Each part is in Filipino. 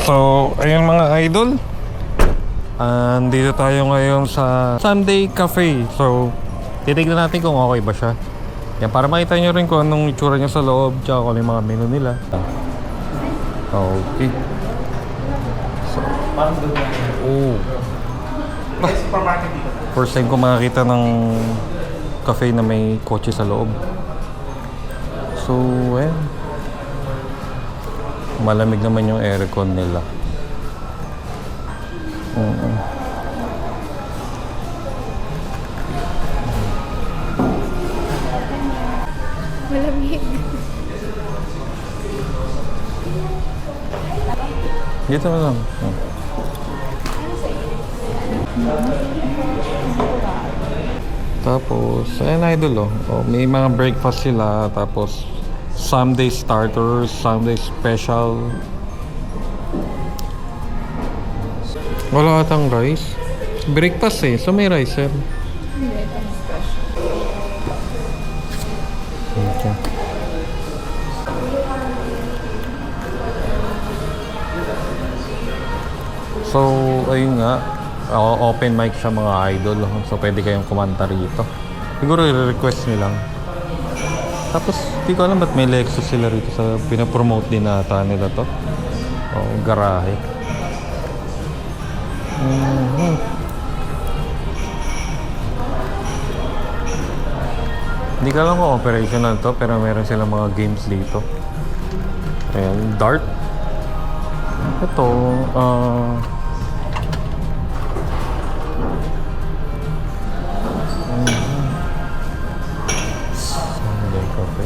So, ayun mga idol. Dito tayo ngayon sa Sunday Cafe. So, titignan natin kung okay ba siya. Yan, para makita nyo rin kung anong itsura niya sa loob, tsaka kung ano yung mga menu nila. Okay. So, oh. First time ko makakita ng cafe na may kotse sa loob. So, ayan. Malamig naman yung aircon nila. Malamig. Dito na lang. Tapos, ayan idol may mga breakfast sila. Tapos, Sunday starters, Sunday special. Wala atang rice. Breakfast so may rice sir. Okay. So, ayun nga. Open mic siya mga idol. So, pwede kayong kumanta rito. Siguro i-request nyo lang. Tapos, di ko alam ba't may Lexus sila rito sa pinapromote din ata nila to. Garahe. Hindi ko alam kung operational to, pero meron silang mga games dito. Ayan, dart. Ito, Sunday Cafe.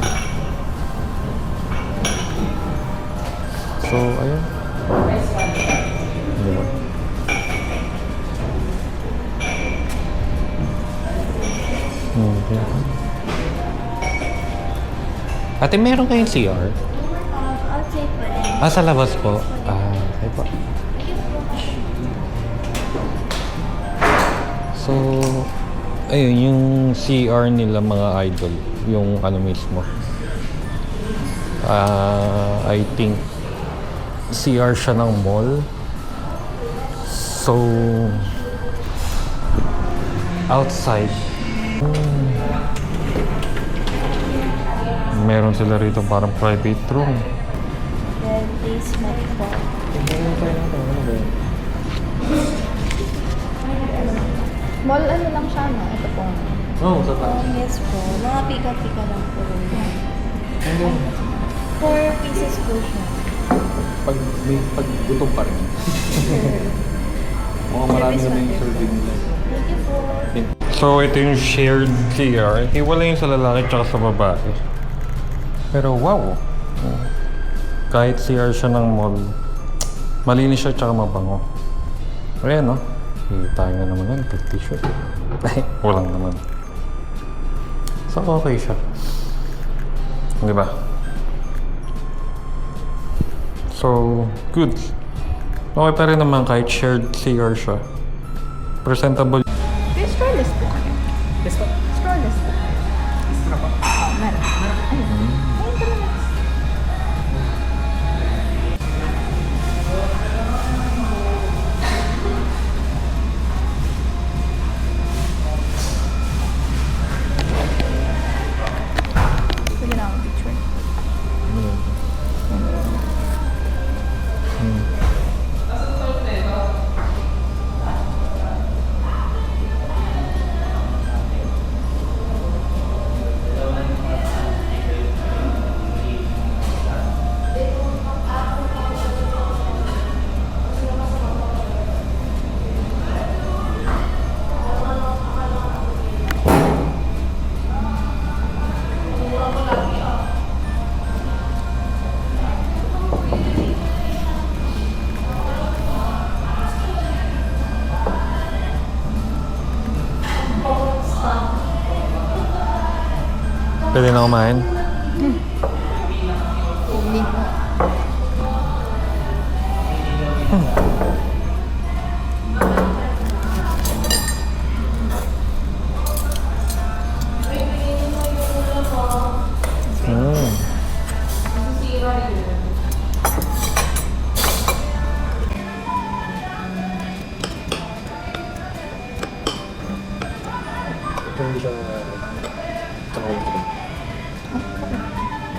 So, ayan. Diba? Okay. Ate, meron kayong CR? Outside pa rin. Sa labas po. Okay po. So, ayun, yung CR nila mga idol. Yung ano mismo. I think CR siya ng mall. So, outside. Meron sila rito parang private room. Then, basement po. Mall ano lang siya, no? Ito po. Sa taas. Yes po. Mga pika-pika lang po. 4 pieces po siya. Pag gutom pa rin. Mukhang marami na yung serving nila. Thank you po. So, ito yung shared CR. Iwala yung sa lalaki tsaka sa babae. Pero wow! Kahit CR siya ng mall, malinis siya tsaka mabango. Ayan tayo nga naman yan, pag-t-shirt. Walang naman. So, okay siya. Di ba? So, good. Okay pa rin naman kahit shared CR siya. Presentable. Yung strawless po. Yes po. Strawless po. Extra pa. Meron. Ayun. Ayun pa naman. Pwede na akong picture. Pwede na kumain? Hindi po. Hindi siya... Saka ko lang.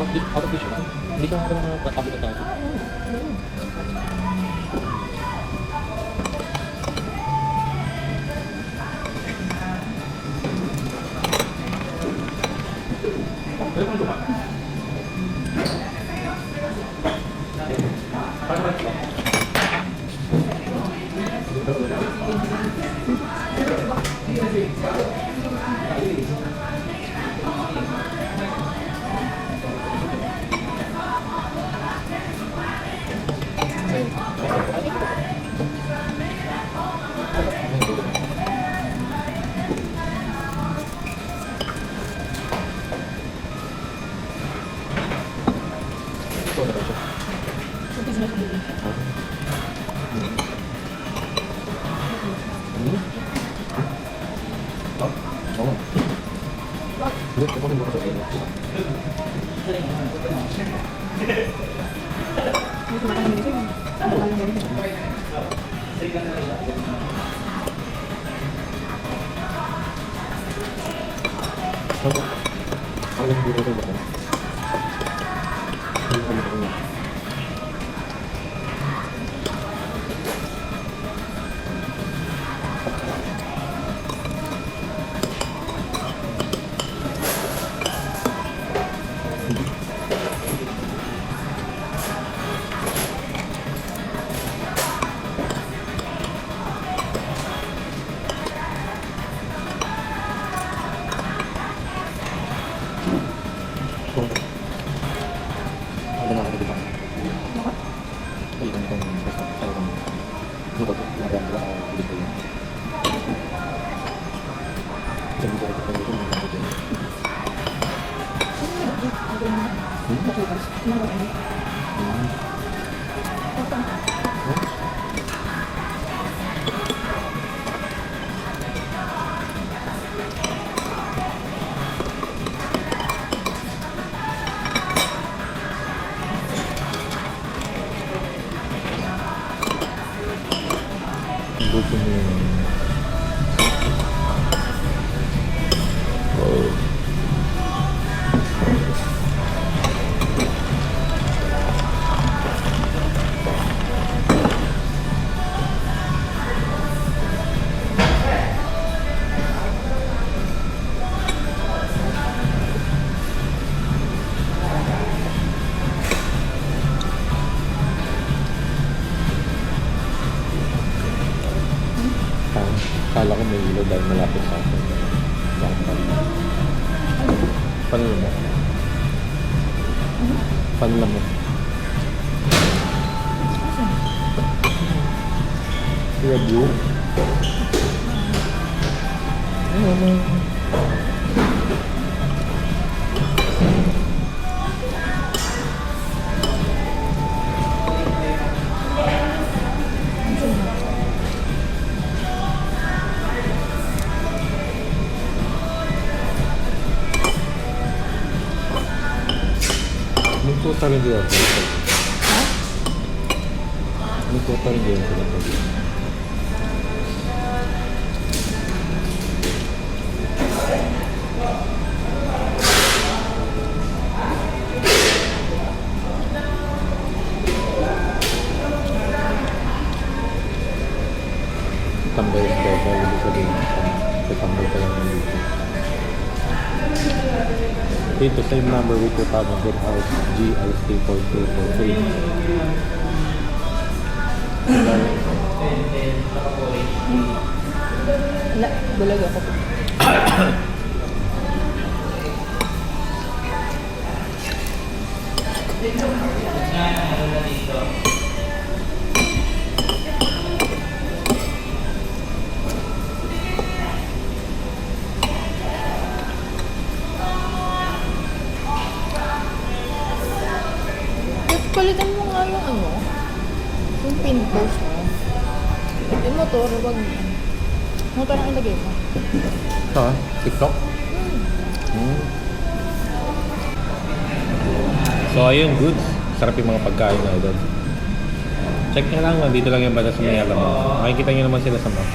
Out of dish siya. Hindi siya nakakabit ng tao. Buto mo yun. Kala ko may ilaw dahil malapit sa akin. Bakit pa? Panla mo. Panla mo. Review. Nagtuta rin din ako. Nagtuta rin din ako. Tambay sa baba, hindi sabihin. Tambay ka lang nandito. Hit the same number with your partner. Good house. GIC 4243. Wala, bulag ako. Palitan mo nga yung ano, yung pimples mo. Yung motor, wag motor ang ilagay mo. Ito ha? TikTok? So ayun, good. Sarap yung mga pagkain na doon. Check nyo lang, dito lang yung banda sa Mayala mo. Makikita nyo naman sila sa map.